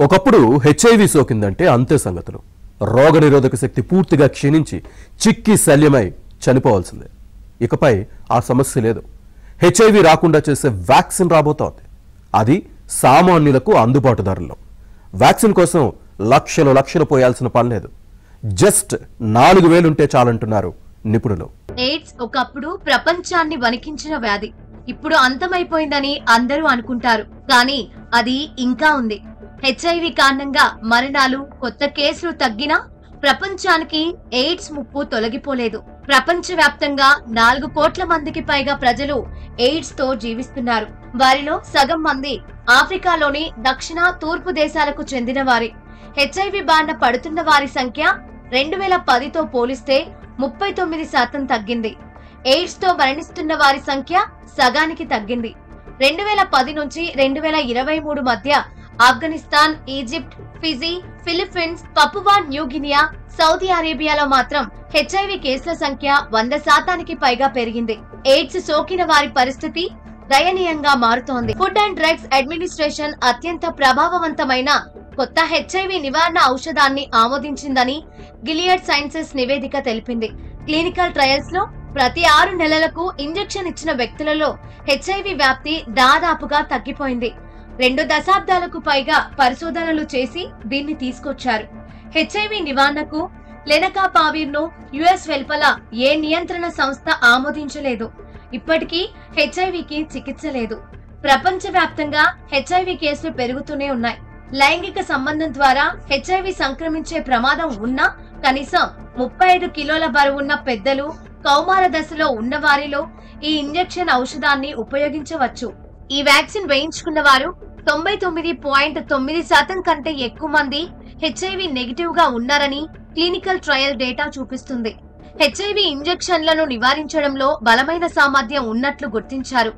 ఒకప్పుడు హెచ్ఐవి సోకిందంటే అంతే సంగతులు. రోగనిరోధక శక్తి పూర్తిగా క్షీణించి చిక్కి శల్యమై చనిపోవాల్సిందే. ఇకపై ఆ సమస్య లేదు. హెచ్ఐవి రాకుండా చేసే వ్యాక్సిన్ రాబోతోంది. అది సామాన్యులకు అందుబాటు ధరల్లో. వ్యాక్సిన్ కోసం లక్షలు పోయాల్సిన పని లేదు. జస్ట్ 4,000 ఉంటే చాలంటున్నారు నిపుణులు. ఎయిడ్స్ ఒకప్పుడు ప్రపంచాన్ని వణికించిన వ్యాధి. ఇప్పుడు అంతమైపోయిందని అందరూ అనుకుంటారు, కానీ అది ఇంకా ఉంది. హెచ్ఐవి కారణంగా మరణాలు, కొత్త కేసులు తగ్గినా ప్రపంచానికి ఎయిడ్స్ ముప్పు తొలగిపోలేదు. ప్రపంచవ్యాప్తంగా 4 కోట్ల మందికి పైగా ప్రజలు ఎయిడ్స్ తో జీవిస్తున్నారు. వారిలో సగం మంది ఆఫ్రికాలోని దక్షిణ, తూర్పు దేశాలకు చెందిన వారి. హెచ్ఐవి బారిన పడుతున్న వారి సంఖ్య 2010తో పోలిస్తే 39% తగ్గింది. ఎయిడ్స్ తో మరణిస్తున్న వారి సంఖ్య సగానికి తగ్గింది. 2010 నుంచి 2023 మధ్య Afghanistan, Egypt, Fiji, Philippines, Papua New Guinea, Saudi అరేబియాలో మాత్రం హెచ్ఐవి కేసుల సంఖ్య 100%కి పైగా పెరిగింది. ఎయిడ్స్ సోకిన వారి పరిస్థితి దయనీయంగా మారుతోంది. ఫుడ్ అండ్ డ్రగ్స్ అడ్మినిస్ట్రేషన్ అత్యంత ప్రభావవంతమైన కొత్త హెచ్ఐవి నివారణ ఔషధాన్ని ఆమోదించిందని గిలియడ్ సైన్సెస్ నివేదిక తెలిపింది. క్లినికల్ ట్రయల్స్ లో ప్రతి 6 నెలలకు ఇంజెక్షన్ ఇచ్చిన వ్యక్తులలో హెచ్ఐవి వ్యాప్తి దాదాపుగా తగ్గిపోయింది. 2 దశాబ్దాలకు పైగా పరిశోధనలు చేసి దీన్ని తీసుకొచ్చారు. హెచ్ఐవి నివారణకు లెనకాపావిర్ ను యుఎస్ వెలుపల ఏ నియంత్రణ సంస్థ ఆమోదించలేదు. ఇప్పటికీ హెచ్ఐవికి చికిత్స లేదు. ప్రపంచవ్యాప్తంగా హెచ్ఐవి కేసులు పెరుగుతూనే ఉన్నాయి. లైంగిక సంబంధం ద్వారా హెచ్ఐవి సంక్రమించే ప్రమాదం ఉన్నా కనీసం 35 కిలోల బరువున్న పెద్దలు, కౌమార దశలో ఉన్న వారిలో ఈ ఇంజెక్షన్ ఔషధాన్ని ఉపయోగించవచ్చు. ఈ వ్యాక్సిన్ వేయించుకున్న వారు 99.9% కంటే ఎక్కువ మంది హెచ్ఐవి నెగిటివ్ గా ఉన్నారని క్లినికల్ ట్రయల్ డేటా చూపిస్తుంది. హెచ్ఐవి ఇంజెక్షన్లను నివారించడంలో బలమైన సామర్థ్యం ఉన్నట్లు గుర్తించారు.